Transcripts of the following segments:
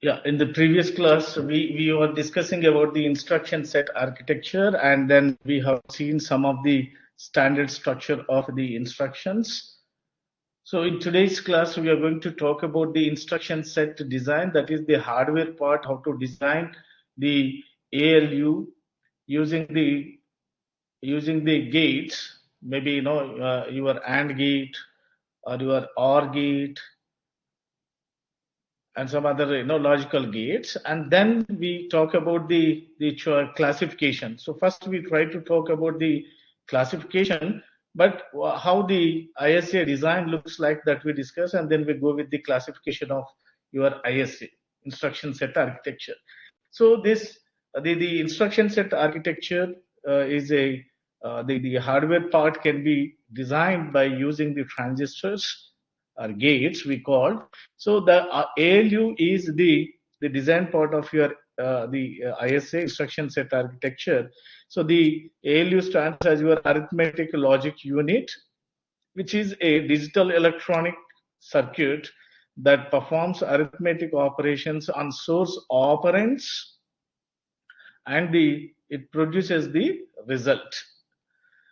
Yeah, in the previous class, we were discussing about the instruction set architecture, and then we have seen some of the standard structure of the instructions. So in today's class, we are going to talk about the instruction set design, that is the hardware part, how to design the ALU using the gates, maybe your AND gate or your OR gate and some other logical gates, and then we talk about the classification. So first we try to talk about the classification, but how the ISA design looks like, that we discuss, and then we go with the classification of your ISA, instruction set architecture. So this the instruction set architecture is a the hardware part can be designed by using the transistors or gates we call. So the ALU is the design part of your the ISA, instruction set architecture. So the ALU stands as your arithmetic logic unit, which is a digital electronic circuit that performs arithmetic operations on source operands, and it produces the result.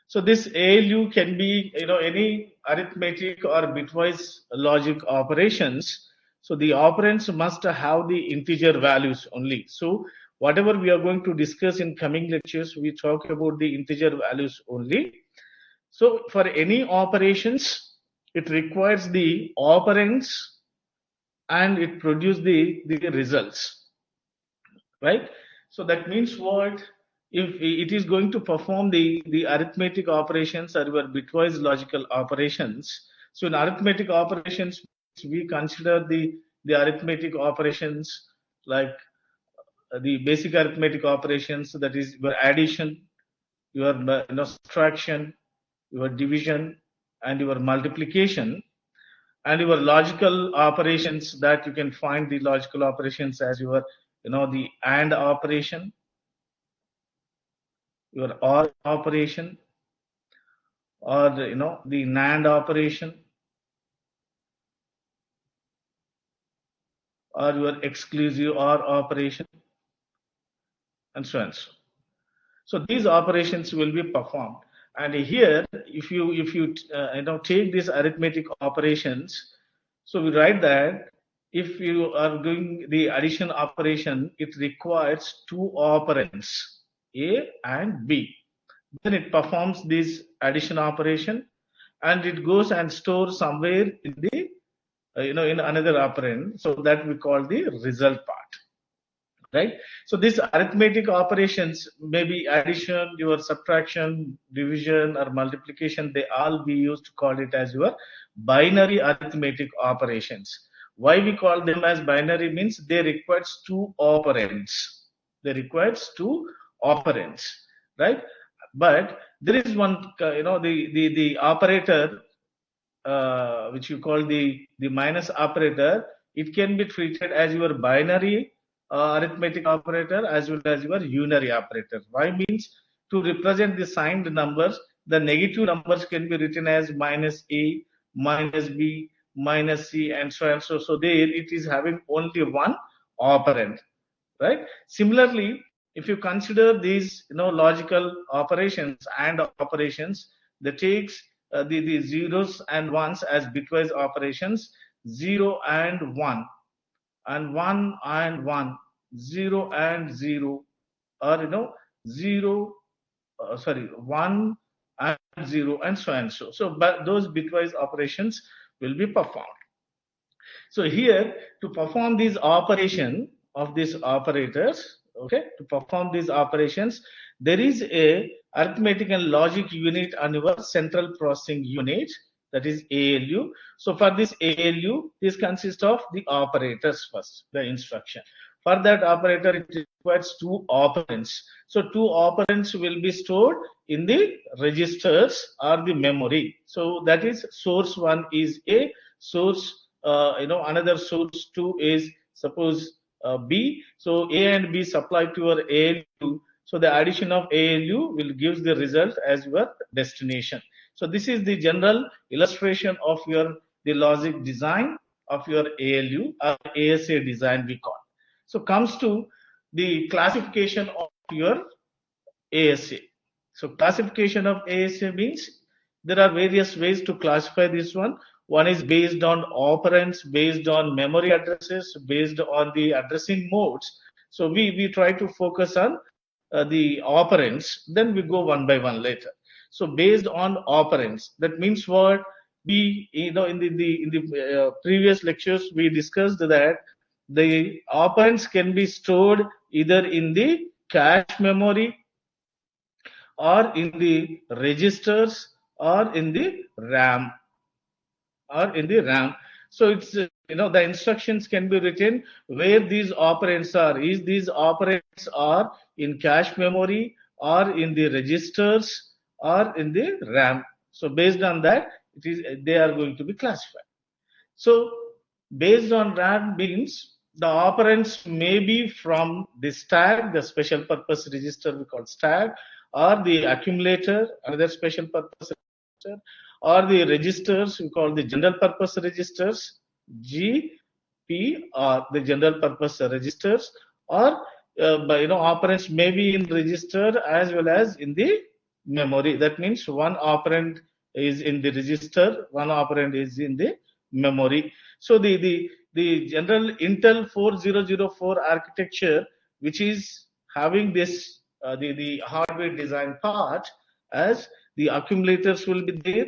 So this ALU can be any arithmetic or bitwise logic operations. So the operands must have the integer values only. So whatever we are going to discuss in coming lectures, we talk about the integer values only. So for any operations, it requires the operands and it produces the results, right? So that means what? If it is going to perform the arithmetic operations or your bitwise logical operations. So in arithmetic operations, we consider the arithmetic operations like the basic arithmetic operations, that is your addition, your subtraction, your division, and your multiplication, and your logical operations, that you can find the logical operations as your the AND operation, your OR operation, or the NAND operation, or your exclusive OR operation, and so on. So these operations will be performed. And here, if you take these arithmetic operations, so we write that if you are doing the addition operation, it requires two operands, A and B. Then it performs this addition operation, and it goes and stores somewhere in the in another operand. So that we call the result part, right? So these arithmetic operations, maybe addition, your subtraction, division, or multiplication, they all be used to call it as your binary arithmetic operations. Why we call them as binary means they requires two operands. They requires two operands, right? But there is one, the operator which you call the minus operator. It can be treated as your binary arithmetic operator as well as your unary operator. Why means to represent the signed numbers, the negative numbers can be written as minus A, minus B, minus C, and so on. So there it is having only one operand, right? Similarly, if you consider these logical operations and operations, that takes the zeros and ones as bitwise operations, 0 and 1, and 1 and 1, 0 and 0, or 0 1 and 0, and so on. So but those bitwise operations will be performed. So here, to perform these operation of these operators, okay, to perform these operations, there is a arithmetic and logic unit on your central processing unit, that is ALU. So for this ALU, this consists of the operators first, the instruction. For that operator, it requires two operands. So two operands will be stored in the registers or the memory. So that is source one is A, source another source 2 is suppose B. So A and B supply to your ALU. So the addition of ALU will give the result as your destination. So this is the general illustration of the logic design of your ALU or ASA design we call. So comes to the classification of your ASA. So classification of ASA means there are various ways to classify this one. One is based on operands, based on memory addresses, based on the addressing modes. So we try to focus on the operands, then we go one by one later. So based on operands, that means what? We, in the previous lectures we discussed that the operands can be stored either in the cache memory or in the registers or in the RAM So it's the instructions can be written where these operands are. Is these operands are in cache memory or in the registers or in the RAM. So based on that, they are going to be classified. So based on that means the operands may be from the stack, the special purpose register we call stack, or the accumulator, another special purpose register, or the registers we call the general purpose registers, GP, or the general purpose registers, or operands may be in register as well as in the memory. That means one operand is in the register, one operand is in the memory. So the general Intel 4004 architecture, which is having this the hardware design part, as the accumulators will be there.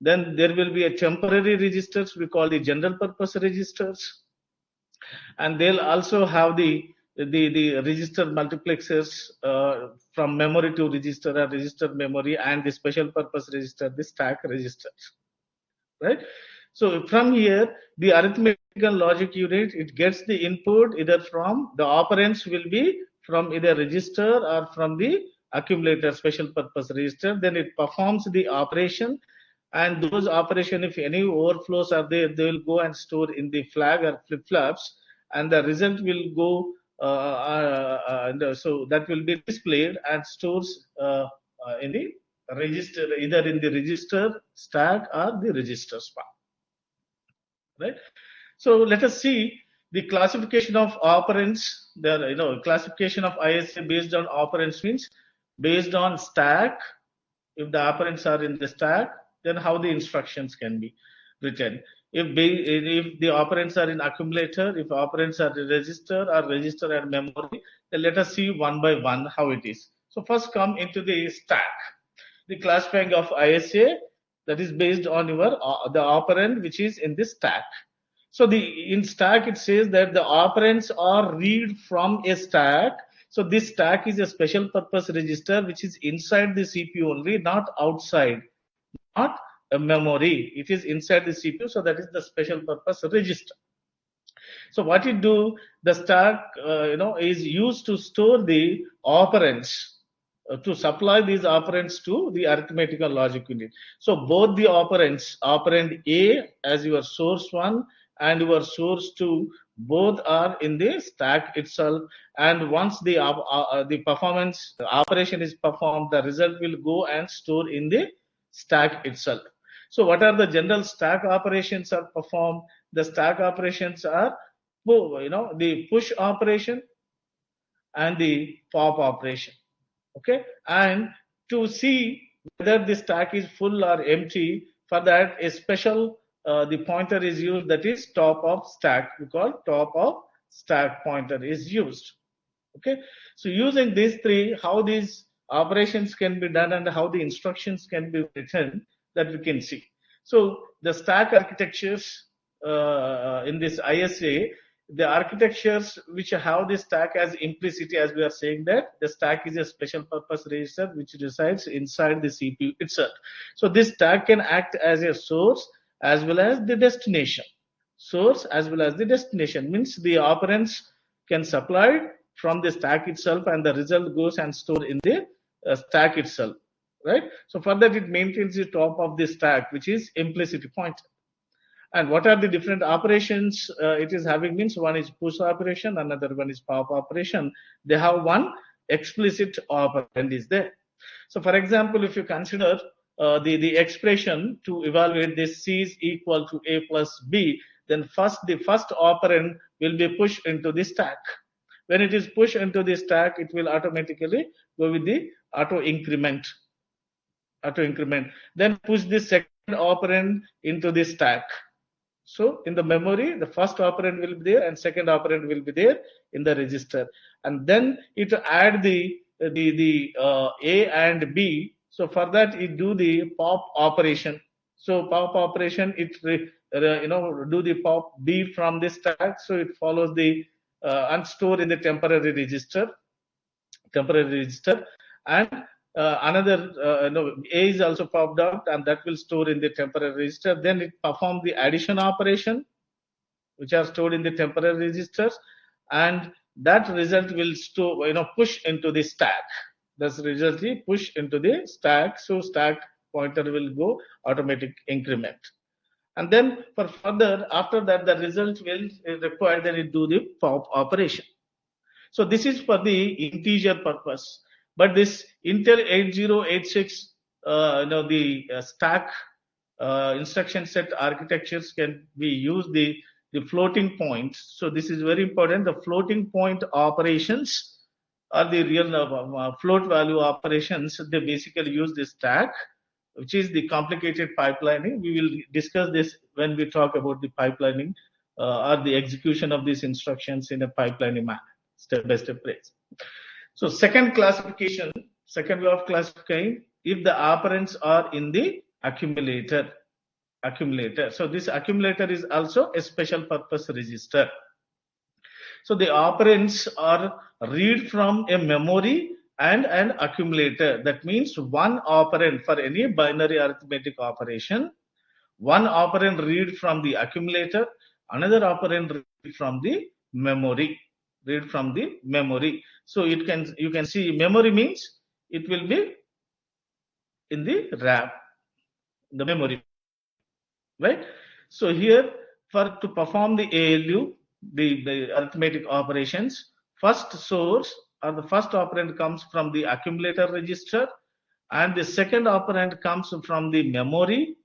Then there will be a temporary registers we call the general purpose registers, and they'll also have the register multiplexers from memory to register or register memory, and the special purpose register, the stack registers, right? So from here, the arithmetical logic unit, it gets the input either from the operands will be from either register or from the accumulator special purpose register. Then it performs the operation, and those operation, if any overflows are there, they will go and store in the flag or flip flops, and the result will go. So that will be displayed and stores in the register, either in the register stack or the register part. Right. So let us see the classification of operands. The classification of ISA based on operands means based on stack. If the operands are in the stack, then how the instructions can be written. If the operands are in accumulator, if operands are in register or register and memory, then let us see one by one how it is. So first come into the stack. The classifying of ISA, that is based on your the operand which is in the stack. So in stack it says that the operands are read from a stack. So this stack is a special purpose register which is inside the CPU only, not outside, not a memory. It is inside the CPU, so that is the special purpose register. So what it do, the stack is used to store the operands, to supply these operands to the arithmetical logic unit. So both the operands, operand A as your source 1 and your source 2, both are in the stack itself. And once the performance operation is performed, the result will go and store in the stack itself. So what are the general stack operations are performed? The stack operations are the push operation and the pop operation. Okay, and to see whether the stack is full or empty, for that a special the pointer is used, that is top of stack. We call top of stack pointer is used. Okay, so using these three, how these operations can be done and how the instructions can be written, that we can see. So the stack architectures in this ISA, the architectures which have the stack as implicity, as we are saying that the stack is a special purpose register which resides inside the CPU itself. So this stack can act as a source as well as the destination. Source as well as the destination means the operands can supply from the stack itself, and the result goes and stored in the stack itself, right? So for that it maintains the top of the stack, which is implicit pointer. And what are the different operations it is having means, one is push operation, another one is pop operation. They have one explicit operand is there. So for example, if you consider the expression to evaluate this C is equal to A plus B, then the first operand will be pushed into the stack. When it is pushed into the stack, it will automatically go with the auto-increment. Then push the second operand into the stack. So in the memory, the first operand will be there and second operand will be there in the register. And then it add the A and B. So for that, it do the pop operation. So pop operation, it do the pop B from the stack. So it follows the and store in the temporary register, and another A is also popped out, and that will store in the temporary register. Then it perform the addition operation, which are stored in the temporary registers, and that result will store push into the stack. This result will push into the stack. So stack pointer will go automatic increment. And then for further, after that, the result will require that it do the pop operation. So this is for the integer purpose. But this Intel 8086, the stack instruction set architectures can be used the floating point. So this is very important. The floating point operations are the real float value operations. They basically use the stack, which is the complicated pipelining. We will discuss this when we talk about the pipelining or the execution of these instructions in a pipelining manner, step-by-step ways. So second way of classifying, if the operands are in the accumulator. So this accumulator is also a special purpose register. So the operands are read from a memory and an accumulator. That means one operand for any binary arithmetic operation. One operand read from the accumulator, another operand read from the memory. So you can see memory means it will be in the RAM, the memory, right? So here to perform the ALU, the arithmetic operations, first source or the first operand comes from the accumulator register, and the second operand comes from the memory.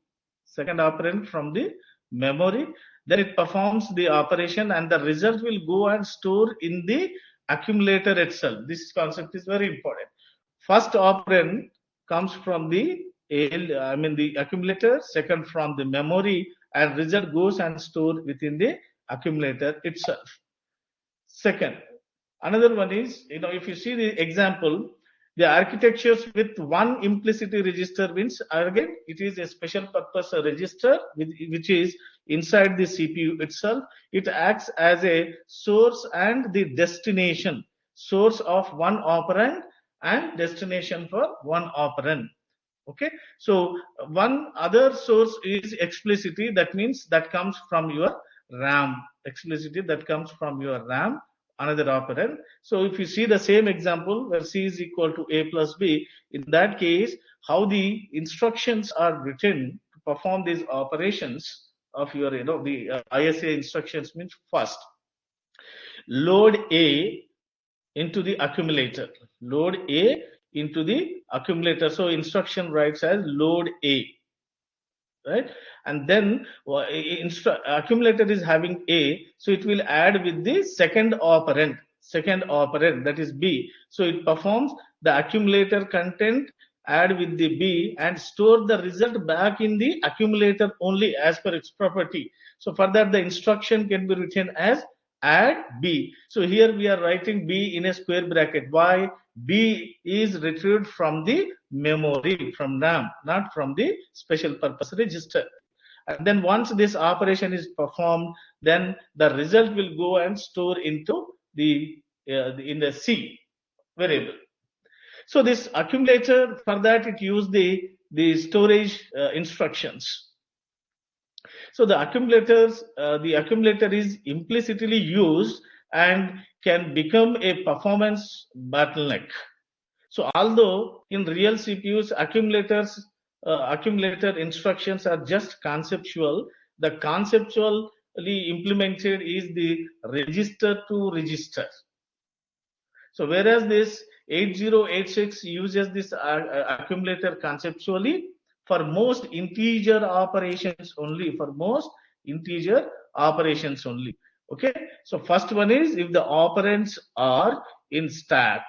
Then it performs the operation, and the result will go and store in the accumulator itself. This concept is very important. First operand comes from the accumulator, second from the memory, and result goes and stored within the accumulator itself. Second, another one is, if you see the example, the architectures with one implicit register means, again, it is a special purpose register which is inside the CPU itself. It acts as a source and the destination, source of one operand and destination for one operand. Okay, so one other source is explicitly, that means that comes from your RAM. Another operand. So if you see the same example where C is equal to A plus B, in that case, how the instructions are written to perform these operations of your, the ISA instructions means, first, load A into the accumulator. So instruction writes as load A, right? And then accumulator is having A, so it will add with the second operand, that is B. So it performs the accumulator content, add with the B, and store the result back in the accumulator only as per its property. So for that, the instruction can be written as add B. So here we are writing B in a square bracket. Why? B is retrieved from the memory, from RAM, not from the special purpose register. And then once this operation is performed, then the result will go and store into in the C variable. So this accumulator, for that it used the storage instructions. So the accumulator is implicitly used and can become a performance bottleneck. So although in real CPUs accumulator instructions are just conceptual, the conceptually implemented is the register to register. So whereas this 8086 uses this accumulator conceptually, for most integer operations only, for most integer operations only. Okay, so first one is if the operands are in stack.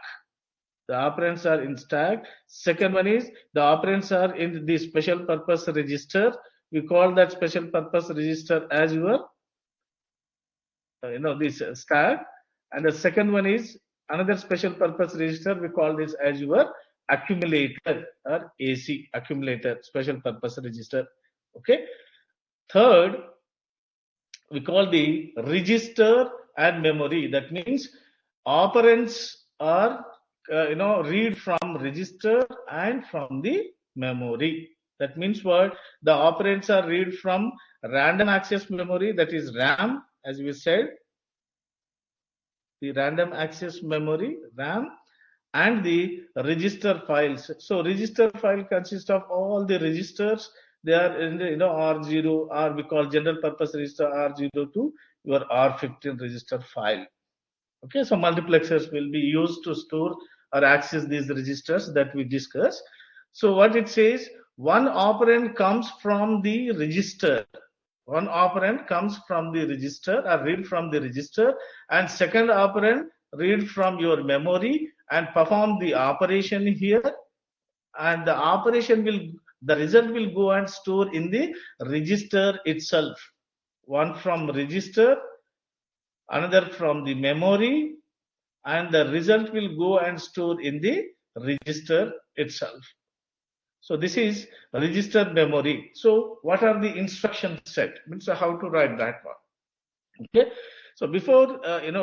The operands are in stack. Second one is the operands are in the special purpose register. We call that special purpose register as your this stack. And the second one is another special purpose register. We call this as your accumulator or AC, accumulator, special purpose register. Okay. Third, we call the register and memory. That means operands are read from register and from the memory. That means what? The operands are read from random access memory, that is RAM, as we said, the random access memory, RAM, and the register files. So register file consists of all the registers. They are in the R0, or we call general purpose register R0 to your R15 register file. Okay, so multiplexers will be used to store or access these registers that we discussed. So what it says, one operand comes from the register. One operand comes from the register or read from the register, and second operand read from your memory and perform the operation here, and the operation will, the result will go and store in the register itself. One from register, another from the memory, and the result will go and store in the register itself. So this is register memory. So what are the instruction set? Means how to write that one. Okay. So before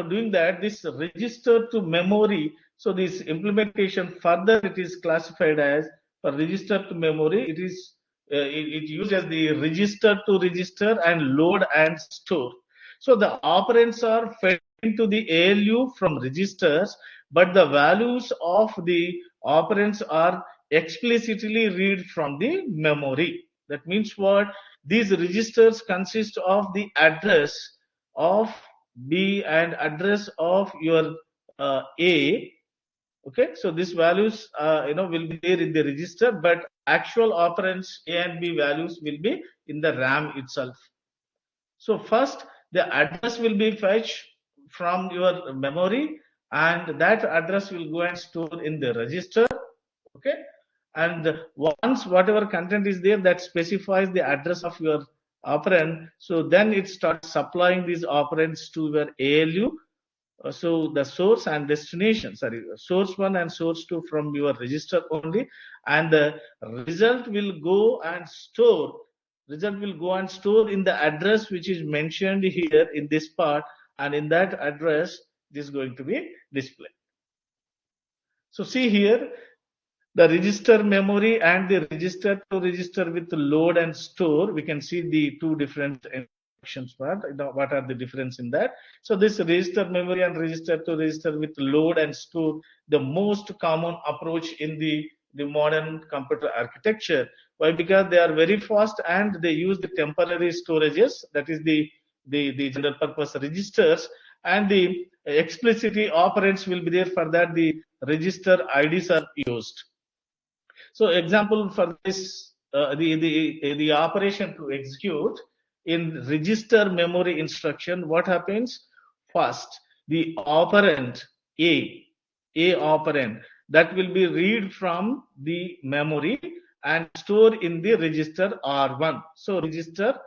doing that, this register to memory. So this implementation further it is classified as for register to memory. It is it uses the register to register and load and store. So the operands are fed into the ALU from registers, but the values of the operands are explicitly read from the memory. That means what? These registers consist of the address of B and address of your A. Okay, so these values will be there in the register, but actual operands A and B values will be in the RAM itself. So first the address will be fetched from your memory, and that address will go and store in the register. Okay, and once whatever content is there that specifies the address of your operand, so then it starts supplying these operands to your ALU. So the source and destination, sorry, source 1 and source 2 from your register only, and the result will go and store in the address which is mentioned here in this part, and in that address this is going to be displayed. So see here, the register memory and the register to register with load and store, we can see the two different instructions part. What are the difference in that? So this register memory and register to register with load and store, the most common approach in the modern computer architecture. Why? Because they are very fast and they use the temporary storages, that is the general purpose registers, and the explicitly operands will be there. For that the register IDs are used. So example for this, the operation to execute in register memory instruction, what happens? First, the operand A operand, that will be read from the memory and store in the register R1. So register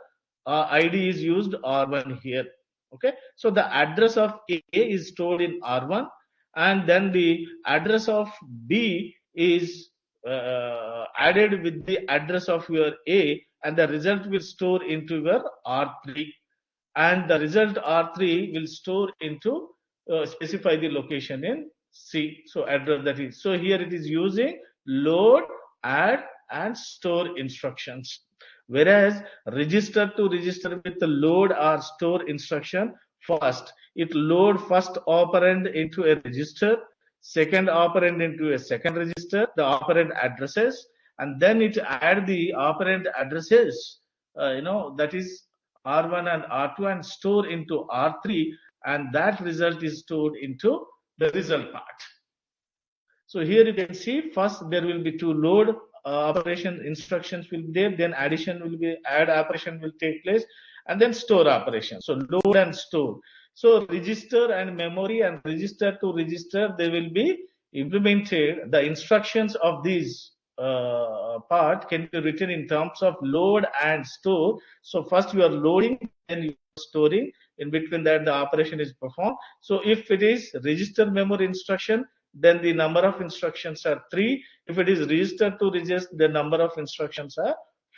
ID is used R1 here. Okay, so the address of A is stored in R1, and then the address of B is added with the address of your A, and the result will store into your R3, and the result R3 will store into specify the location in C. So address, that is, so here it is using load, add, and store instructions. Whereas register to register with the load or store instruction, first it load first operand into a register, second operand into a second register, the operand addresses, and then it add the operand addresses, that is R1 and R2, and store into R3, and that result is stored into the result part. So here you can see first there will be to load operation instructions will be there, then add operation will take place, and then store operation. So load and store. So register and memory and register to register, they will be implemented. The instructions of these part can be written in terms of load and store. So first you are loading, then you are storing. In between that, the operation is performed. So if it is register memory instruction, then the number of instructions are 3. If it is register to register, the number of instructions are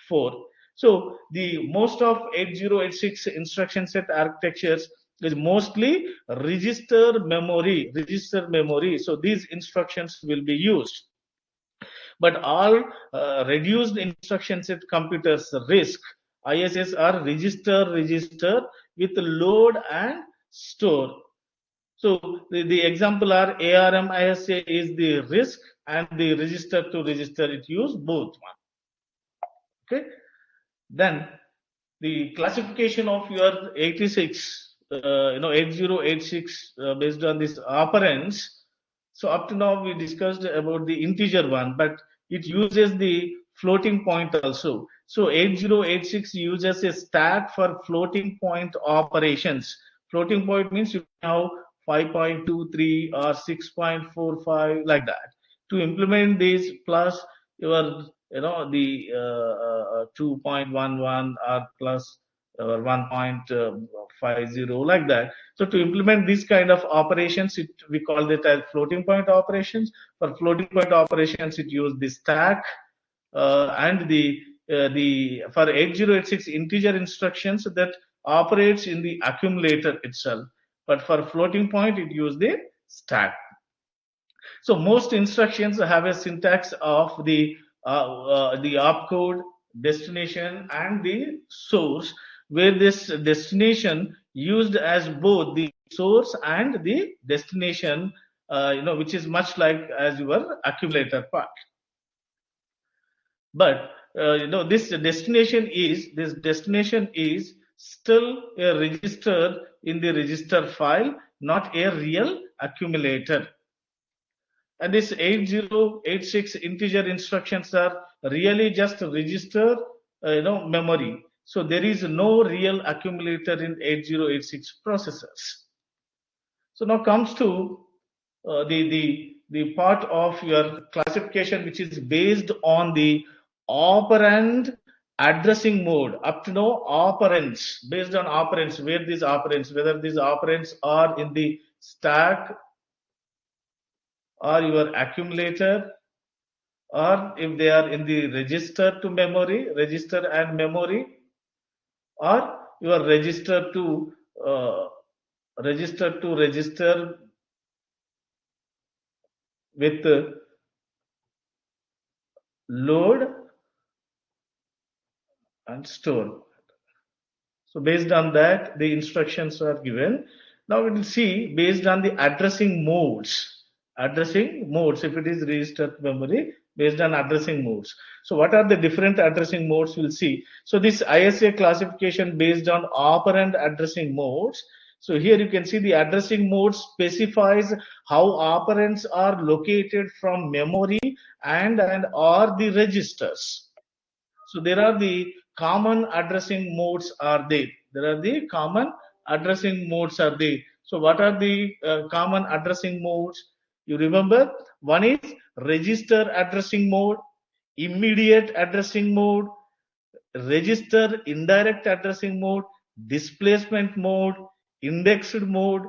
4. So the most of 8086 instruction set architectures is mostly register memory. So these instructions will be used. But all reduced instruction set computers, RISC, ISS are register with load and store. So the example are ARM ISA is the RISC, and the register to register, it use both one. Okay. Then the classification of your 8086 based on this operands. So up to now we discussed about the integer one, but it uses the floating point also. So 8086 uses a stack for floating point operations. Floating point means you have 5.23 or 6.45 like that. To implement this plus your the 2.11 or plus 1.50 like that. So to implement this kind of operations, we call it as floating point operations. For floating point operations, it uses the stack and the for 8086 integer instructions that operates in the accumulator itself. But for floating point, it uses the stack. So most instructions have a syntax of the opcode, destination, and the source, where this destination used as both the source and the destination, which is much like as your accumulator part. But this destination is still a register in the register file, not a real accumulator. And this 8086 integer instructions are really just register memory. So there is no real accumulator in 8086 processors. So now comes to the part of your classification which is based on the operand addressing mode. Up to now, operands, based on operands, whether these operands are in the stack or your accumulator, or if they are in the register and memory, or your register to register with load and store. So based on that, the instructions are given. Now we will see based on the addressing modes. If it is registered memory, based on addressing modes. So what are the different addressing modes? We'll see. So this ISA classification based on operand addressing modes. So here you can see the addressing mode specifies how operands are located from memory and or the registers. So there are the common addressing modes are there. So what are the common addressing modes? You remember, one is register addressing mode, immediate addressing mode, register indirect addressing mode, displacement mode, indexed mode,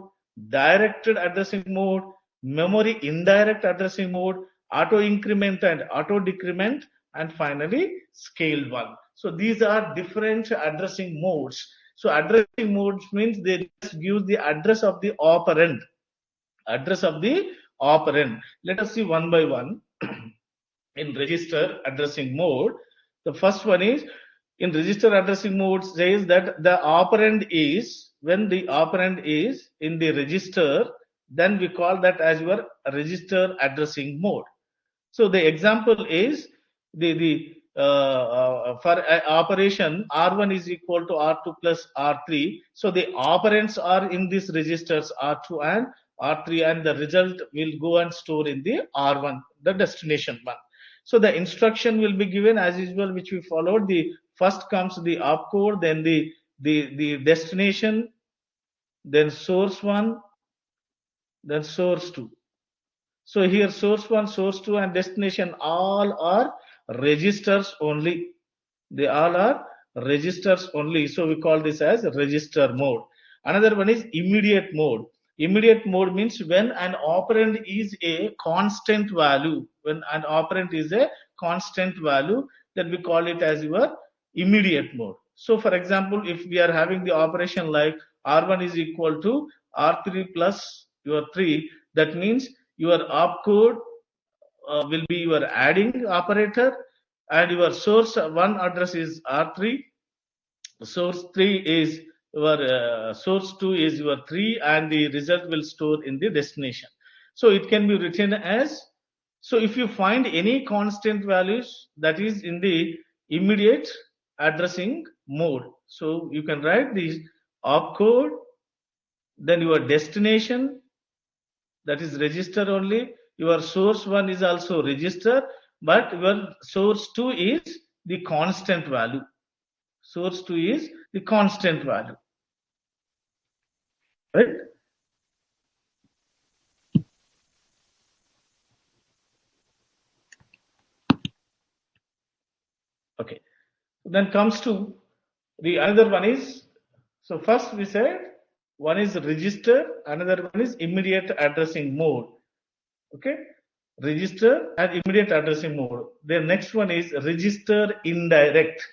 directed addressing mode, memory indirect addressing mode, auto-increment and auto-decrement, and finally scaled one. So these are different addressing modes. So addressing modes means they just give the address of the operand. Let us see one by one. In register addressing mode, the first one is in register addressing mode says that the operand is, when the operand is in the register, then we call that as your register addressing mode. So the example is for operation R1 is equal to R2 plus R3. So the operands are in these registers R2 and R3, and the result will go and store in the R1, the destination one. So the instruction will be given as usual, which we followed. The first comes the opcode, then the destination, then source 1, then source 2. So here source 1, source 2 and destination all are registers only. They all are registers only. So we call this as register mode. Another one is immediate mode. Immediate mode means when an operand is a constant value. When an operand is a constant value, then we call it as your immediate mode. So for example, if we are having the operation like R1 is equal to R3 plus your 3, that means your opcode will be your adding operator, and your source 1 address is R3, source 3 is your source 2 is your 3, and the result will store in the destination. So it can be written as, so if you find any constant values, that is in the immediate addressing mode. So you can write this opcode, then your destination, that is register only. Your source 1 is also register, but your source 2 is the constant value. Source 2 is the constant value. Right? Okay. Then comes to the another one is, so first we said one is register, another one is immediate addressing mode. Okay, register and immediate addressing mode. The next one is register indirect.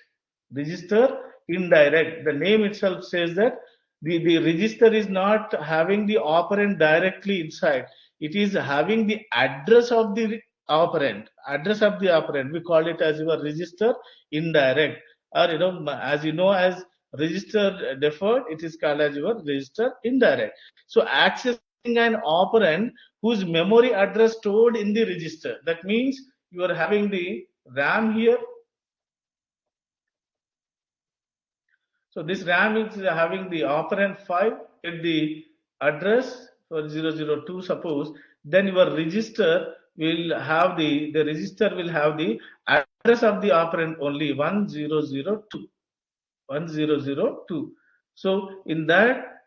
Register indirect. The name itself says that the register is not having the operand directly inside. It is having the address of the operand. Address of the operand. We call it as your register indirect. Or as register deferred, it is called as your register indirect. So accessing an operand whose memory address stored in the register. That means you are having the RAM here. So this RAM is having the operand 5 at the address for 002, suppose. Then your register will have the register will have the address of the operand only 1002. 1002. So in that,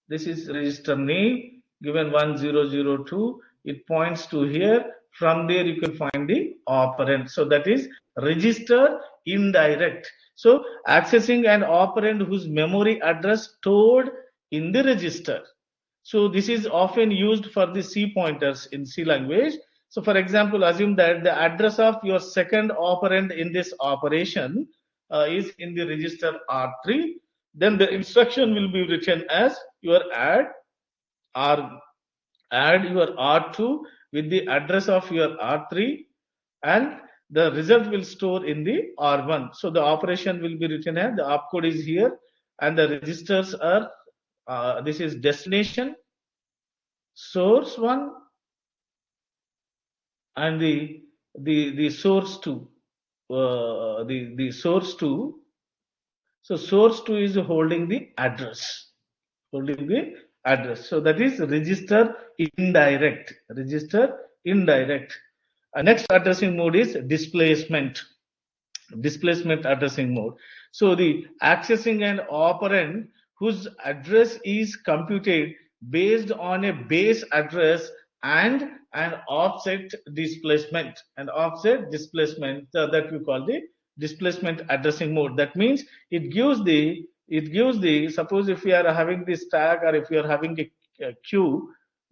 this is register name given 1002. It points to here. From there you can find the operand. So that is register indirect. So accessing an operand whose memory address stored in the register. So this is often used for the C pointers in C language. So for example, assume that the address of your second operand in this operation is in the register R3. Then the instruction will be written as your add your R2 with the address of your R3, and the result will store in the R1. So the operation will be written as, the opcode is here, and the registers are this is destination, source 1, and the source 2. The source 2. So source 2 is holding the address. So that is register indirect. Register indirect. Next addressing mode is displacement. Displacement addressing mode. So the accessing an operand whose address is computed based on a base address and an offset displacement. That we call the displacement addressing mode. That means it gives the suppose if we are having the stack, or if we are having a queue,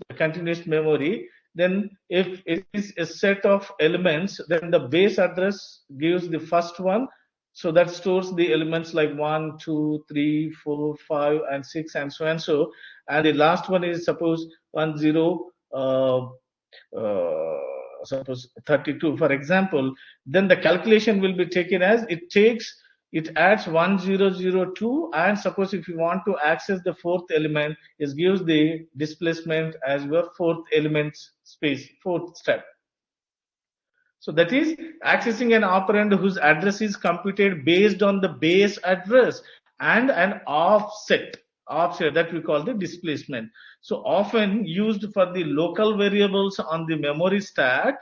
the continuous memory, then if it is a set of elements, then the base address gives the first one. So that stores the elements like 1, 2, 3, 4, 5, and 6, and so and so. And the last one is suppose 10, suppose 32, for example. Then the calculation will be taken as it adds 1002, and suppose if you want to access the fourth element, it gives the displacement as your fourth element space, fourth step. So that is accessing an operand whose address is computed based on the base address and an offset that we call the displacement. So often used for the local variables on the memory stack,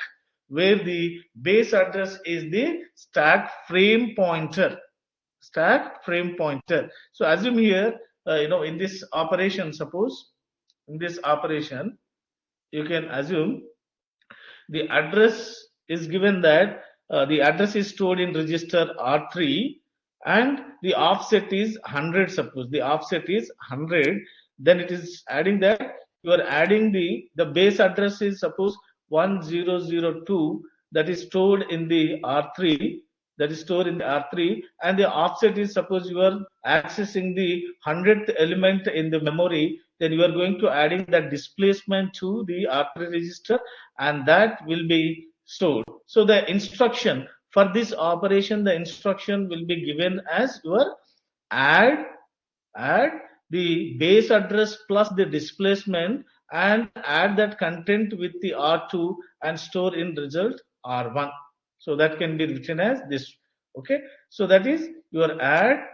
where the base address is the stack frame pointer. Stack frame pointer. So assume here, in this operation, suppose in this operation, you can assume the address is given that the address is stored in register R3 and the offset is 100. Suppose the offset is 100, then it is adding that you are adding the base address is suppose 1002, that is stored in the R3, that is stored in the R3, and the offset is suppose you are accessing the 100th element in the memory, then you are going to adding that displacement to the R3 register, and that will be stored. So the instruction for this operation, the instruction will be given as your add the base address plus the displacement and add that content with the R2 and store in result R1. So that can be written as this. Okay, so that is your add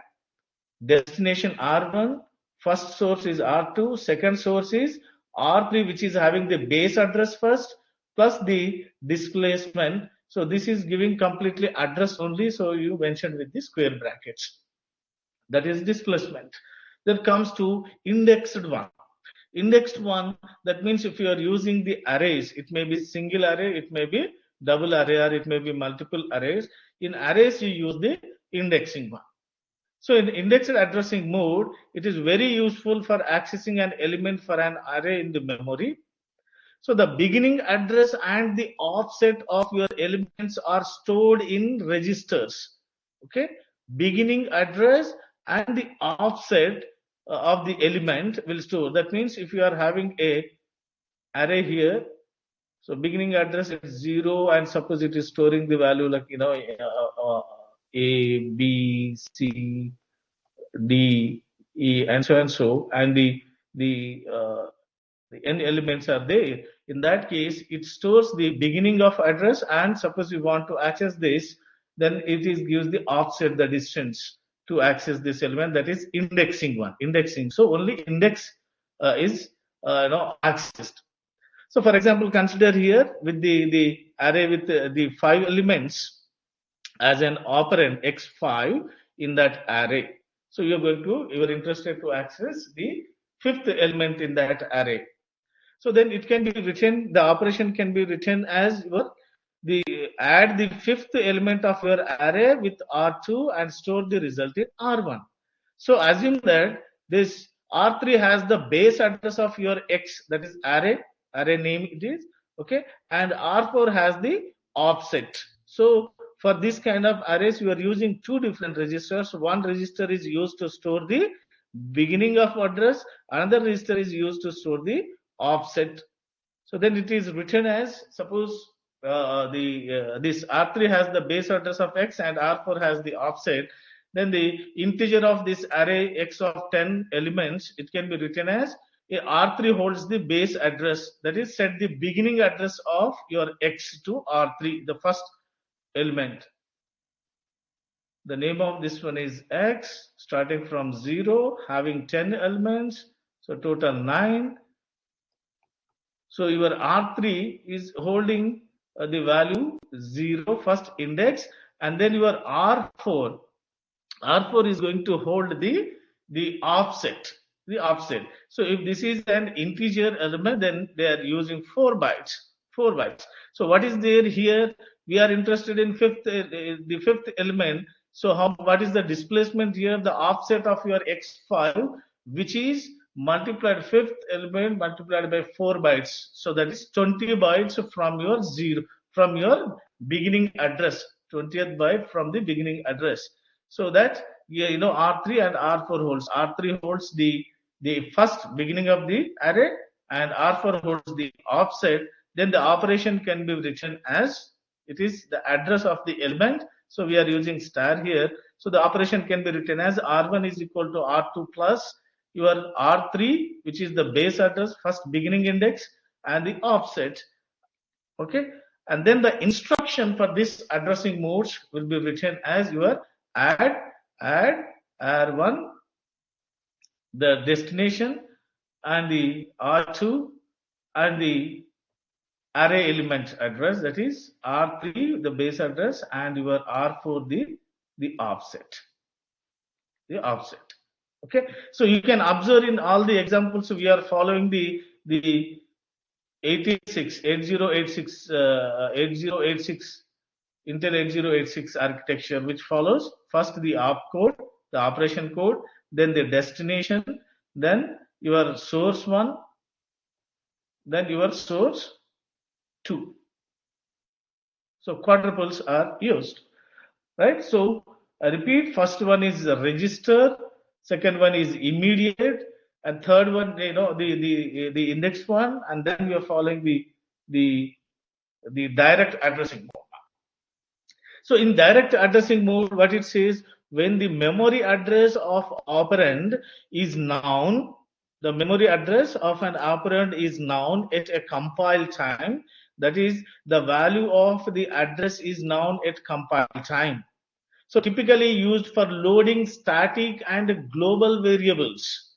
destination R1, first source is R2, second source is R3, which is having the base address first plus the displacement. So this is giving completely address only, so you mentioned with the square brackets. That is displacement. Then comes to indexed one. Indexed one, that means if you are using the arrays, it may be single array, it may be double array, or it may be multiple arrays. In arrays, you use the indexing one. So in indexed addressing mode, it is very useful for accessing an element for an array in the memory. So the beginning address and the offset of your elements are stored in registers. Okay, beginning address and the offset of the element will store. That means if you are having a array here, so beginning address is 0, and suppose it is storing the value like A, B, C, D, E, and so and so, and the n elements are there. In that case, it stores the beginning of address, and suppose you want to access this, then it is gives the offset, the distance to access this element. That is indexing one. Indexing. So only index is accessed. So for example, consider here with the array with the 5 elements as an operand x5 in that array. So you are interested to access the 5th element in that array. So then it can be written, the operation can be written as add the 5th element of your array with R2 and store the result in R1. So assume that this R3 has the base address of your X, that is array name it is, okay, and R4 has the offset. So for this kind of arrays, you are using 2 different registers. One register is used to store the beginning of address, another register is used to store the offset. So then it is written as, suppose this R3 has the base address of X and R4 has the offset, then the integer of this array X of 10 elements, it can be written as R3 holds the base address, that is set the beginning address of your X to R3, the first element. The name of this one is X, starting from 0, having 10 elements, so total 9. So your R3 is holding the value 0, first index, and then your R4 is going to hold the offset. So if this is an integer element, then they are using 4 bytes. So what is there here? We are interested in the fifth element. So what is the displacement here? The offset of your x5, which is multiplied 5th element multiplied by 4 bytes. So that is 20 bytes from your beginning address. 20th byte from the beginning address. So that R3 and R4 holds. R3 holds the first beginning of the array, and R4 holds the offset. Then the operation can be written as it is the address of the element. So we are using star here. So the operation can be written as R1 is equal to R2 plus your R3, which is the base address, first beginning index, and the offset. Okay, and then the instruction for this addressing modes will be written as your add R1, the destination, and the R2 and the array element address, that is R3 the base address and your R4 the offset. The offset. Okay, so you can observe in all the examples we are following the 8086 Intel 8086 architecture, which follows first the opcode, the operation code, then the destination, then your source 1, then your source 2. So quadruples are used, right? So I repeat, first one is the register, second one is immediate, and third one, the index one, and then we are following the direct addressing mode. So in direct addressing mode, what it says, when the memory address of operand is known, the memory address of an operand is known at a compile time, that is, the value of the address is known at compile time. So typically used for loading static and global variables.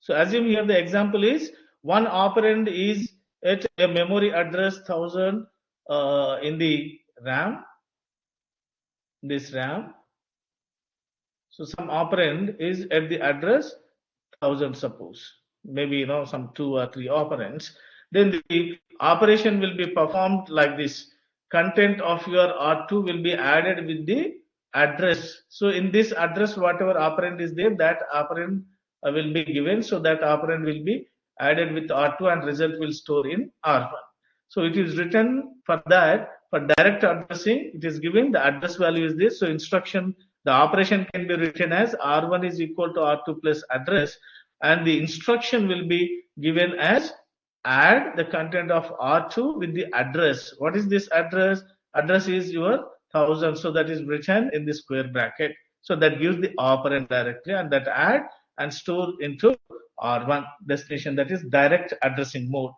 So assume here the example is one operand is at a memory address 1000 in the RAM, this RAM. So some operand is at the address 1000, suppose, maybe some 2 or 3 operands. Then the operation will be performed like this. Content of your R2 will be added with the address. So in this address, whatever operand is there, that operand will be given. So that operand will be added with R2 and result will store in R1. So it is written for that. For direct addressing, it is given the address value is this. So instruction, the operation can be written as R1 is equal to R2 plus address, and the instruction will be given as add the content of R2 with the address. What is this address? Address is your 1000, so that is written in the square bracket. So that gives the operand directly, and that add and store into R1 destination, that is direct addressing mode.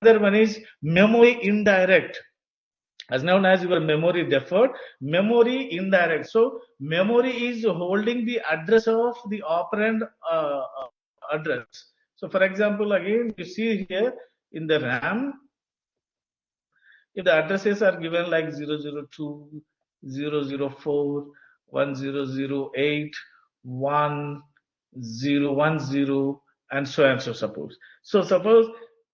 Another one is memory indirect, as known as your memory deferred, memory indirect. So memory is holding the address of the operand address. So for example, again you see here in the RAM, if the addresses are given like 002, 004, 1008, 1010, and so on, so suppose. So suppose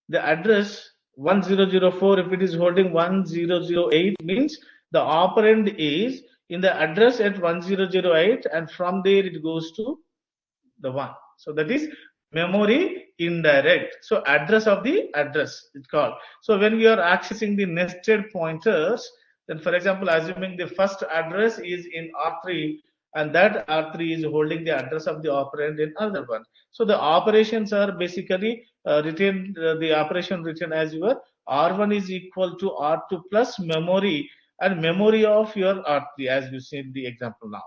the address 1004, if it is holding 1008, means the operand is in the address at 1008, and from there it goes to the 1. So that is memory indirect. So address of the address it's called. So when we are accessing the nested pointers, then for example, assuming the first address is in R3 and that R3 is holding the address of the operand in another one. So the operations are basically written, the operation written as your R1 is equal to R2 plus memory and memory of your R3, as you see in the example now.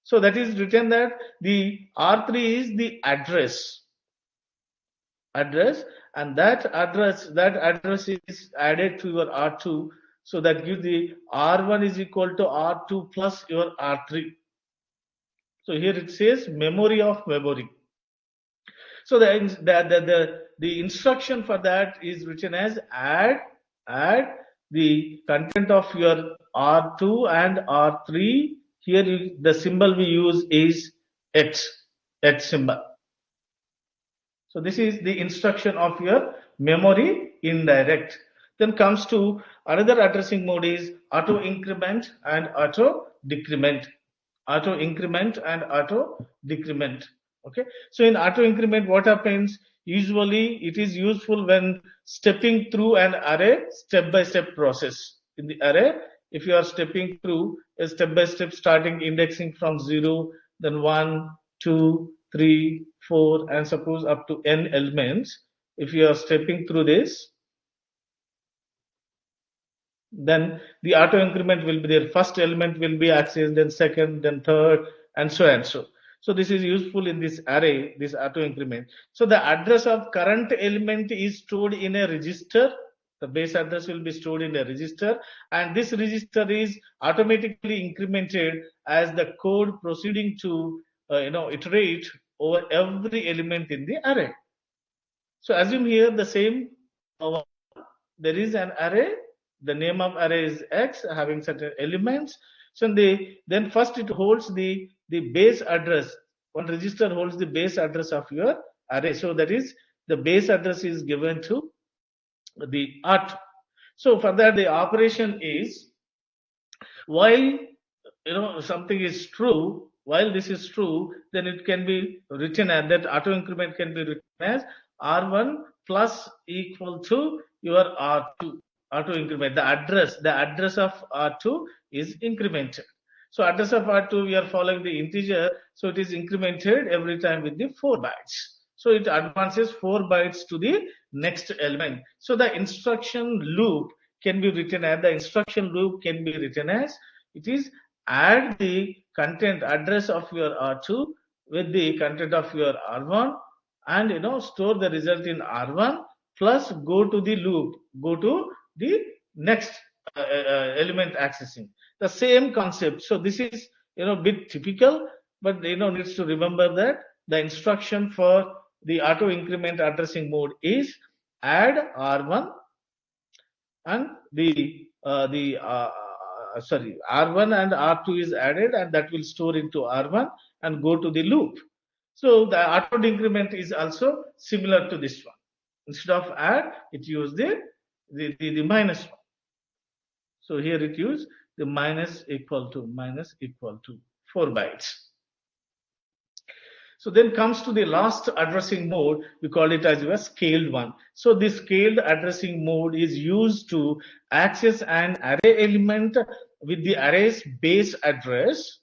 So that is written that the R3 is the address, and that address is added to your R2. So that gives the R1 is equal to R2 plus your R3. So here it says memory of memory. So the instruction for that is written as add the content of your R2 and R3. Here the symbol we use is X symbol. So this is the instruction of your memory indirect. Then comes to another addressing mode is auto-increment and auto-decrement. Auto-increment and auto-decrement. Okay. So in auto-increment, what happens? Usually it is useful when stepping through an array step-by-step process. In the array, if you are stepping through a step-by-step starting indexing from 0, then 1, 2, 3, 4, and suppose up to n elements. If you are stepping through this, then the auto increment will be there. First element will be accessed, then second, then third, and so and so. So this is useful in this array, this auto increment. So the address of current element is stored in a register. The base address will be stored in a register, and this register is automatically incremented as the code proceeding to iterate over every element in the array. So assume here the same there is an array. The name of array is X, having certain elements. So then first it holds the base address. One register holds the base address of your array. So that is, the base address is given to the R2. So for that, the operation is, while something is true, while this is true, then it can be written as, that auto increment can be written as R1 plus equal to your R2. Auto increment, the address of R2 is incremented. So address of R2, we are following the integer, so it is incremented every time with the 4 bytes. So it advances 4 bytes to the next element. So the instruction loop can be written as, it is add the content address of your R2 with the content of your R1, and store the result in R1, plus go to the loop, go to the next element accessing. The same concept. So this is bit typical, but needs to remember that the instruction for the auto increment addressing mode is add R1, and R1 and R2 is added, and that will store into R1 and go to the loop. So the auto decrement is also similar to this one. Instead of add, it used the minus one. So here it used the minus equal to 4 bytes. So then comes to the last addressing mode. We call it as a scaled one. So this scaled addressing mode is used to access an array element with the array's base address,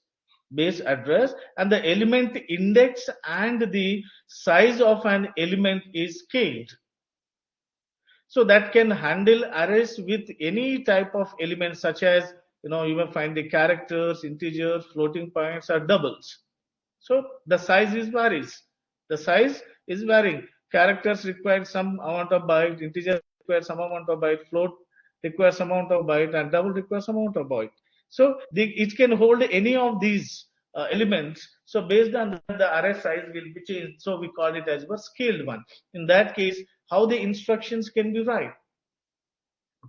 and the element index and the size of an element is scaled. So that can handle arrays with any type of element, such as you may find the characters, integers, floating points, or doubles. So the size is varies. The size is varying. Characters require some amount of byte, integers require some amount of byte, float requires some amount of byte, and double requires some amount of byte. So it can hold any of these elements. So based on that, the array size will be changed. So we call it as a scaled one. In that case, how the instructions can be write?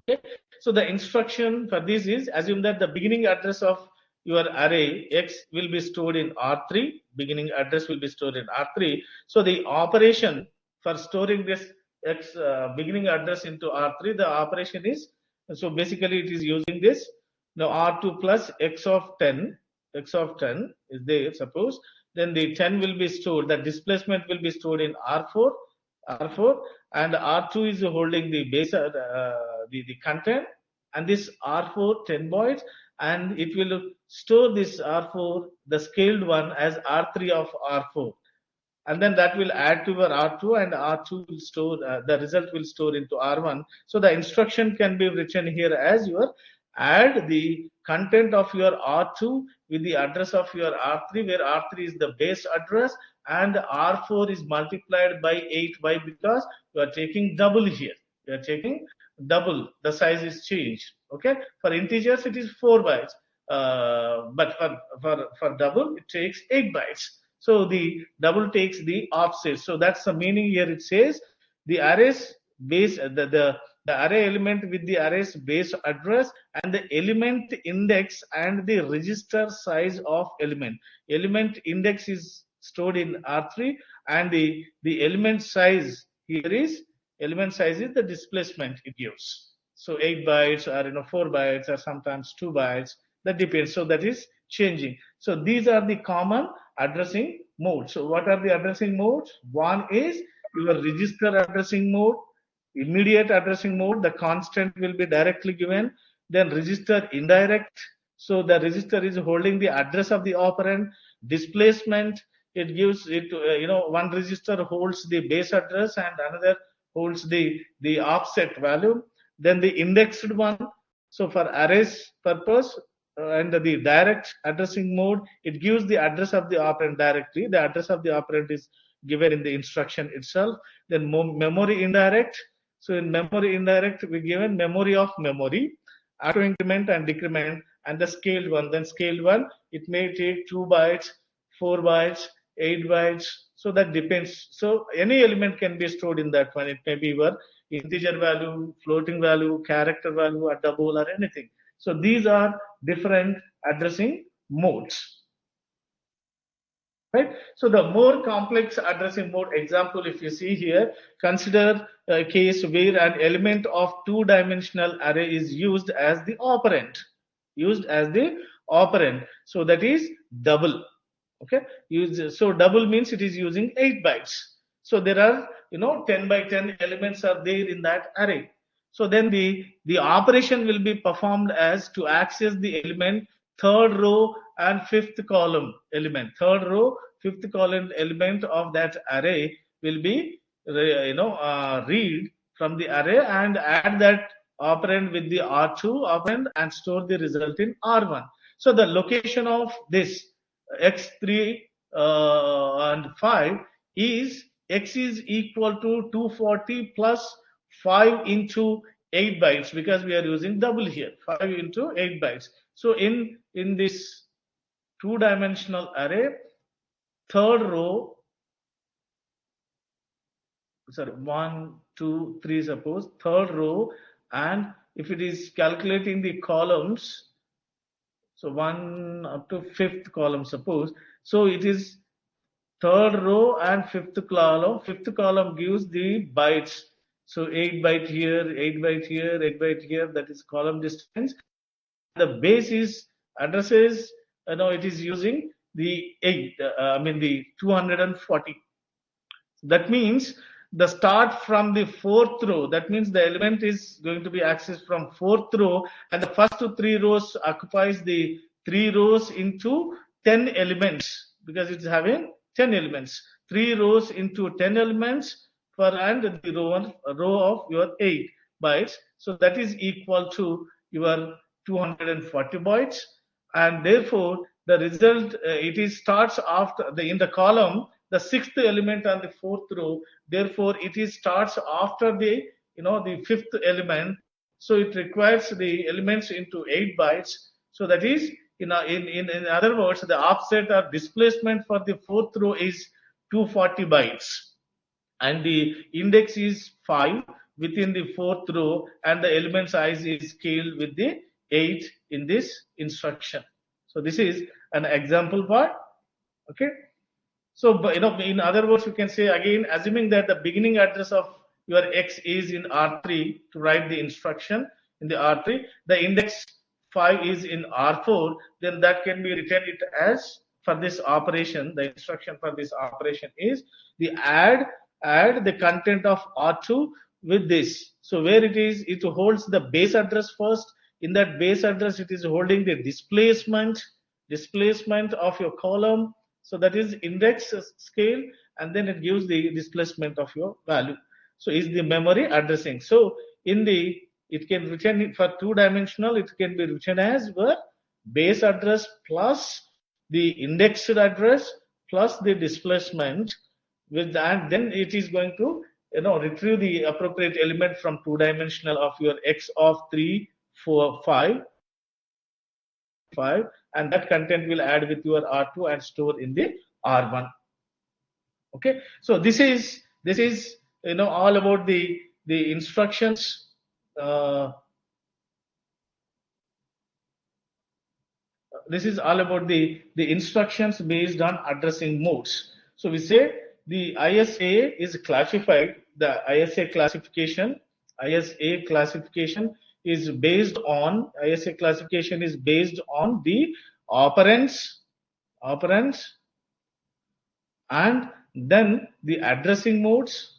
Okay. So the instruction for this is, assume that the beginning address of your array X will be stored in R3. Beginning address will be stored in R3. So the operation for storing this X beginning address into R3, the operation is, so basically it is using this. Now R2 plus X of 10 is there, suppose. Then the 10 will be stored, the displacement will be stored in R4, and R2 is holding the base, the content, and this R4 10 bytes, and it will store this R4, the scaled one, as R3 of R4, and then that will add to your R2, and R2 will store the result will store into R1. So the instruction can be written here as your add the content of your R2 with the address of your R3, where R3 is the base address and R4 is multiplied by 8 because you are taking double here. You are taking double. The size is changed. Okay. For integers it is 4 bytes, but for double it takes 8 bytes. So the double takes the offset. So that's the meaning here. It says the array's base, the array element with the array's base address and the element index and the register size of element. Element index is stored in R3, and the element size here is, element size is the displacement it gives. So 8 bytes or 4 bytes or sometimes 2 bytes, that depends. So that is changing. So these are the common addressing modes. So what are the addressing modes? One is your register addressing mode, immediate addressing mode, the constant will be directly given. Then register indirect, so the register is holding the address of the operand. Displacement, it gives it, one register holds the base address and another holds the offset value. Then the indexed one, so for arrays purpose, and the direct addressing mode, it gives the address of the operand directly. The address of the operand is given in the instruction itself. Then memory indirect, so in memory indirect we given memory of memory, auto increment and decrement, and the scaled one. Then scaled one, it may take 2 bytes, 4 bytes, 8 bytes. So that depends. So any element can be stored in that one. It may be your integer value, floating value, character value, a double or anything. So these are different addressing modes. Right. So the more complex addressing mode example, if you see here, consider a case where an element of two-dimensional array is used as the operand. So that is double. Okay. So double means it is using 8 bytes. So there are 10 by 10 elements are there in that array. So then the operation will be performed as to access the element third row and fifth column element. Third row, fifth column element of that array will be read from the array and add that operand with the R2 operand and store the result in R1. So the location of this x3 and 5 is x is equal to 240 plus 5 into 8 bytes, because we are using double here, 5 into 8 bytes. So in this two-dimensional array, third row, sorry, 1 2 3, suppose third row, and if it is calculating the columns, so 1 up to fifth column, suppose, so it is third row and fifth column. Fifth column gives the bytes. So 8 byte here, 8 byte here, 8 byte here, that is column distance. The base is addresses, it is using the 240. That means the start from the fourth row, that means the element is going to be accessed from fourth row, and the first 3 rows occupies the 3 rows into 10 elements, because it's having 10 elements. 3 rows into 10 elements for and the row of your 8 bytes. So that is equal to your 240 bytes, and therefore the result starts after in the column, the sixth element on the fourth row. Therefore it starts after the the fifth element. So it requires the elements into 8 bytes. So that is in other words, the offset or displacement for the fourth row is 240 bytes, and the index is 5 within the fourth row, and the element size is scaled with the 8 in this instruction. So this is an example part. Okay. So in other words, you can say again, assuming that the beginning address of your x is in R3 to write the instruction in the R3, the index 5 is in R4, then that can be written it as, for this operation, the instruction for this operation is the add the content of R2 with this. So where it holds the base address first. In that base address, it is holding the displacement of your column. So that is index scale, and then it gives the displacement of your value. So is the memory addressing. So it can written for two-dimensional, it can be written as the base address plus the indexed address plus the displacement. With that, then it is going to retrieve the appropriate element from two-dimensional of your x of 3 4 5, and that content will add with your R2 and store in the R1. Okay, so this is all about the instructions. This is all about the instructions based on addressing modes. So we say the ISA is classified. The ISA classification is based on the operands, and then the addressing modes,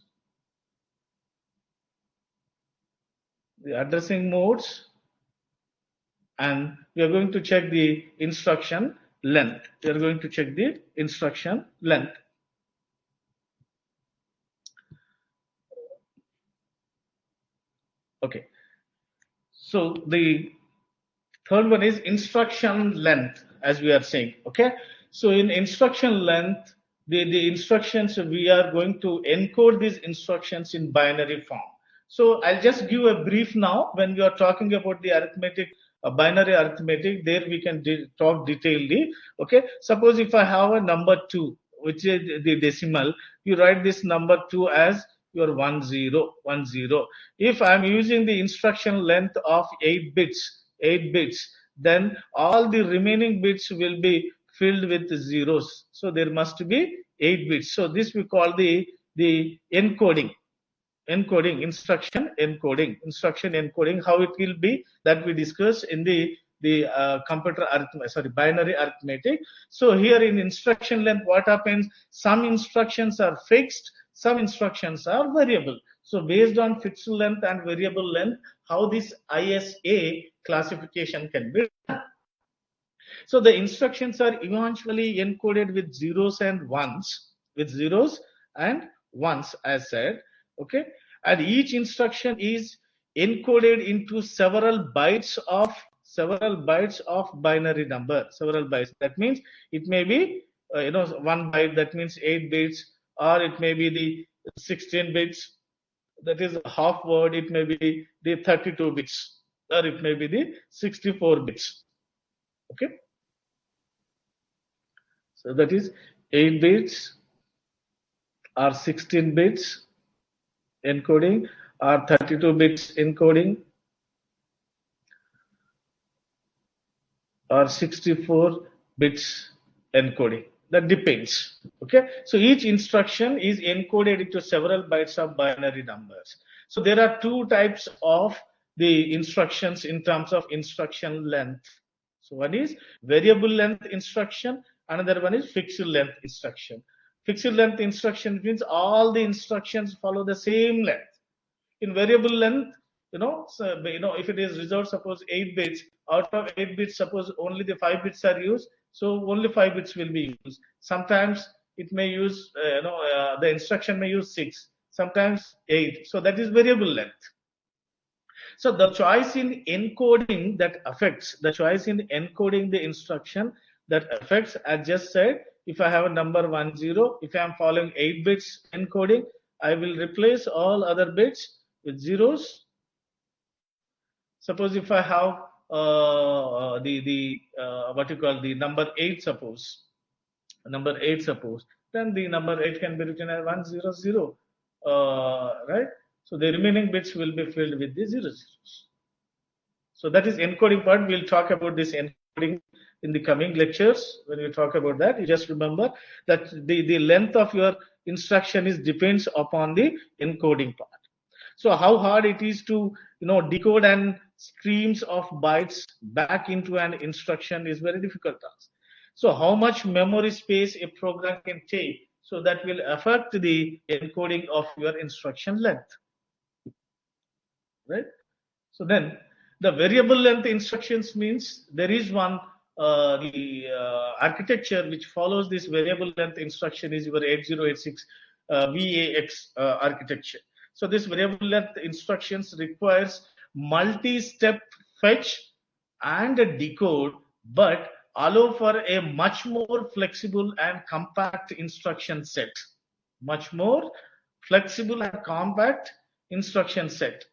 and we are going to check the instruction length. Okay. So the third one is instruction length, as we are saying. Okay. So in instruction length, the instructions, we are going to encode these instructions in binary form. So I'll just give a brief now. When we are talking about the arithmetic, binary arithmetic, there we can talk detailedly. Okay. Suppose if I have a number 2, which is the decimal, you write this number 2 as your 1010. If I'm using the instruction length of 8 bits, then all the remaining bits will be filled with zeros. So there must be 8 bits. So this we call the instruction encoding. How it will be, that we discussed in the computer arithmetic, sorry, binary arithmetic. So here in instruction length, what happens, some instructions are fixed, some instructions are variable. So based on fixed length and variable length, how this ISA classification can be done. So the instructions are eventually encoded with zeros and ones, as said. Okay, and each instruction is encoded into several bytes of binary number. Several bytes. That means it may be 1 byte. That means 8 bits, or it may be the 16 bits. That is a half word. It may be the 32 bits, or it may be the 64 bits. Okay. So that is 8 bits or 16 bits encoding, or 32 bits encoding, or 64 bits encoding. That depends. Okay. So each instruction is encoded into several bytes of binary numbers. So there are two types of the instructions in terms of instruction length. So one is variable length instruction, another one is fixed length instruction. Fixed length instruction means all the instructions follow the same length. In variable length, if it is reserved, suppose 8 bits, out of 8 bits, suppose only the 5 bits are used, so only 5 bits will be used. Sometimes it may use, the instruction may use 6, sometimes 8. So that is variable length. So the choice in encoding the instruction that affects, as just said, if I have a number 10, if I am following 8 bits encoding, I will replace all other bits with zeros. Suppose if I have what you call the number 8, suppose, then the number 8 can be written as 100, right? So the remaining bits will be filled with the zeros. So that is encoding part. We'll talk about this encoding in the coming lectures. When we talk about that, you just remember that the length of your instruction depends upon the encoding part. So how hard it is to decode and streams of bytes back into an instruction is very difficult task. So how much memory space a program can take, so that will affect the encoding of your instruction length, right? So then the variable length instructions means there is one architecture which follows this variable length instruction is your 8086 VAX architecture. So this variable length instructions requires multi-step fetch and decode, but allow for a much more flexible and compact instruction set. Much more flexible and compact instruction set.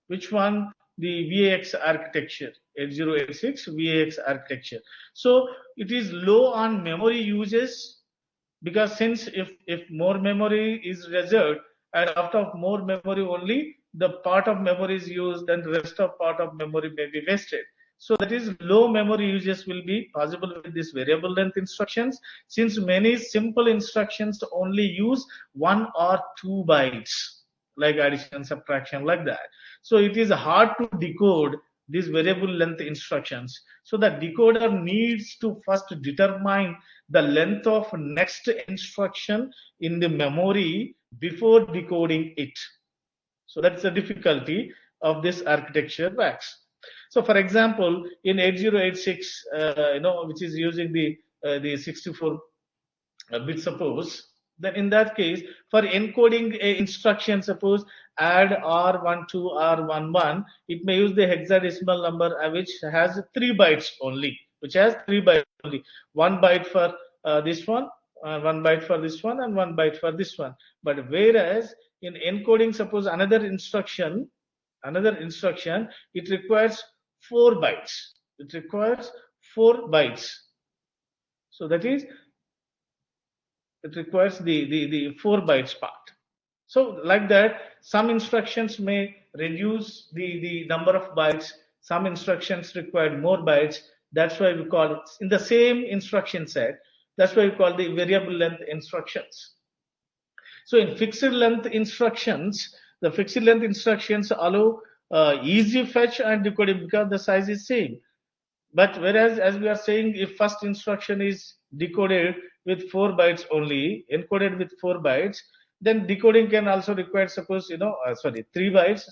Which one? The VAX architecture, 8086 VAX architecture. So it is low on memory uses, because since if more memory is reserved, and after more memory only the part of memory is used, then the rest of part of memory may be wasted. So that is low memory uses will be possible with this variable length instructions, since many simple instructions only use 1 or 2 bytes, like addition, subtraction, like that. So it is hard to decode these variable length instructions. So the decoder needs to first determine the length of next instruction in the memory before decoding it. So that's the difficulty of this architecture VAX. So for example, in 8086, which is using the 64 bit, suppose, then in that case, for encoding a instruction, suppose add R12 R11, it may use the hexadecimal number which has 3 bytes only, 1 byte for this one, 1 byte for this one, and 1 byte for this one. But whereas in encoding, suppose another instruction, it requires 4 bytes. It requires 4 bytes. So that is it requires the 4 bytes part. So like that, some instructions may reduce the number of bytes, some instructions require more bytes. That's why we call it in the same instruction set. That's why we call the variable length instructions. So in fixed length instructions, the fixed length instructions allow easy fetch and decoding because the size is same. But whereas, as we are saying, if first instruction is decoded with 4 bytes only, encoded with 4 bytes, then decoding can also require, suppose, 3 bytes.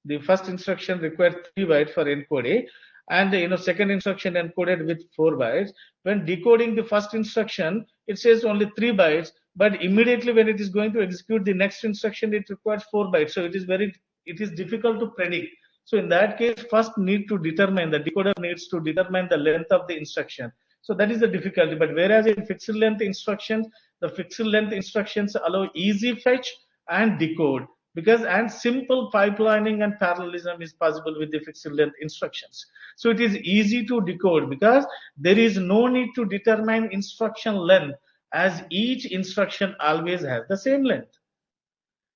The first instruction requires 3 bytes for encoding, and second instruction encoded with 4 bytes. When decoding the first instruction, it says only 3 bytes, but immediately when it is going to execute the next instruction, it requires 4 bytes. So it is difficult to predict. So in that case, first the decoder needs to determine the length of the instruction. So that is the difficulty. But whereas in fixed length instructions, the fixed length instructions allow easy fetch and decode, and simple pipelining and parallelism is possible with the fixed length instructions. So it is easy to decode because there is no need to determine instruction length, as each instruction always has the same length.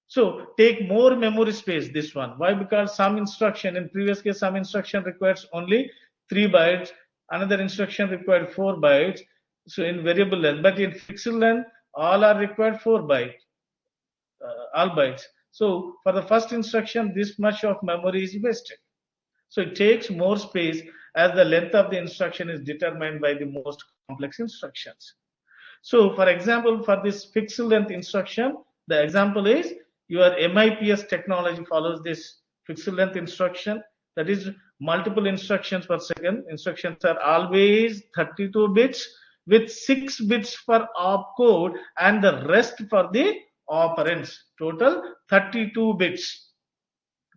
So take more memory space, this one. Why? Because some instruction, in previous case, some instruction requires only 3 bytes, another instruction required 4 bytes. So in variable length, but in fixed length, all are required 4 bytes, all bytes. So for the first instruction, this much of memory is wasted. So it takes more space as the length of the instruction is determined by the most complex instructions. So for example, for this fixed length instruction, the example is your MIPS technology follows this fixed length instruction. That is multiple instructions per second. Instructions are always 32 bits with 6 bits for opcode and the rest for the operands. Total 32 bits.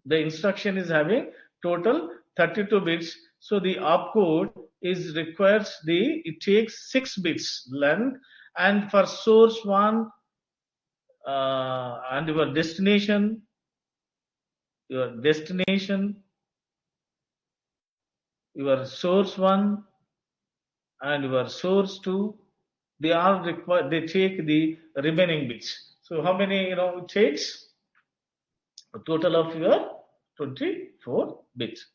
The instruction is having total 32 bits. So the opcode it takes 6 bits length, and for source 1 and your destination, your source 1 and your source 2, they all require, they take the remaining bits. So how many it takes? A total of your 24 bits,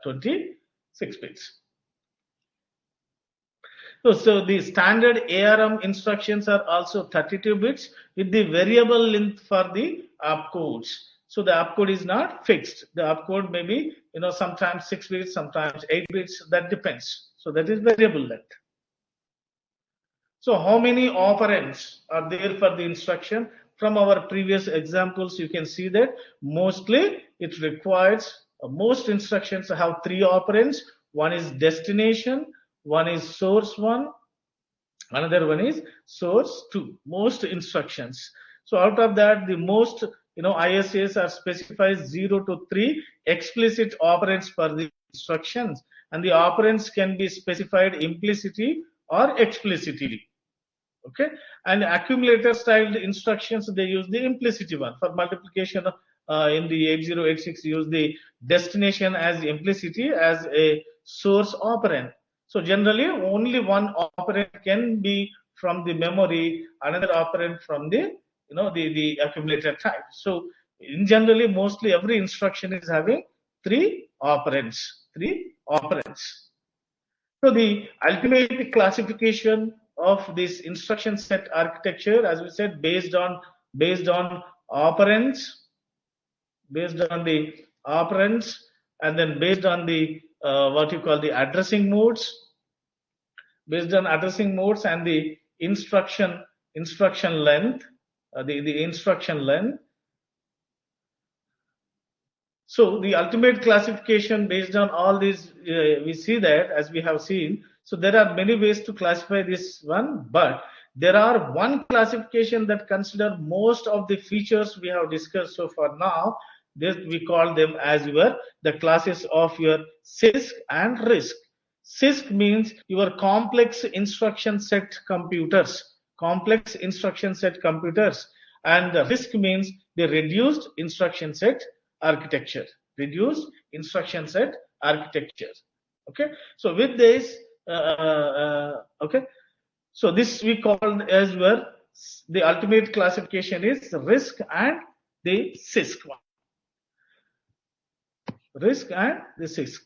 26 bits. So the standard ARM instructions are also 32 bits with the variable length for the opcodes. So the opcode is not fixed. The opcode may be, sometimes 6 bits, sometimes 8 bits, that depends. So that is variable length. So how many operands are there for the instruction? From our previous examples, you can see that mostly it requires, most instructions have 3 operands. One is destination, one is source 1, another one is source 2. Most instructions. So out of that, the most ISAs are specified 0 to 3 explicit operands for the instructions, and the operands can be specified implicitly or explicitly. Okay, and accumulator styled instructions, they use the implicit one. For multiplication in the 8086, use the destination as implicitly as a source operand. So generally only one operand can be from the memory, another operand from the the accumulator type. So in generally, mostly every instruction is having 3 operands. So the ultimate classification of this instruction set architecture, as we said, based on operands, and then based on the what you call the addressing modes, based on addressing modes and the instruction length, the instruction length. So the ultimate classification based on all these, we see that, as we have seen. So there are many ways to classify this one, but there are one classification that consider most of the features we have discussed so far now. This we call them as the classes of your CISC and RISC. CISC means your complex instruction set computers, and the RISC means the reduced instruction set architecture. Okay, so with this, okay, so this we call as the ultimate classification is risk and the CISC one. Risk and the CISC.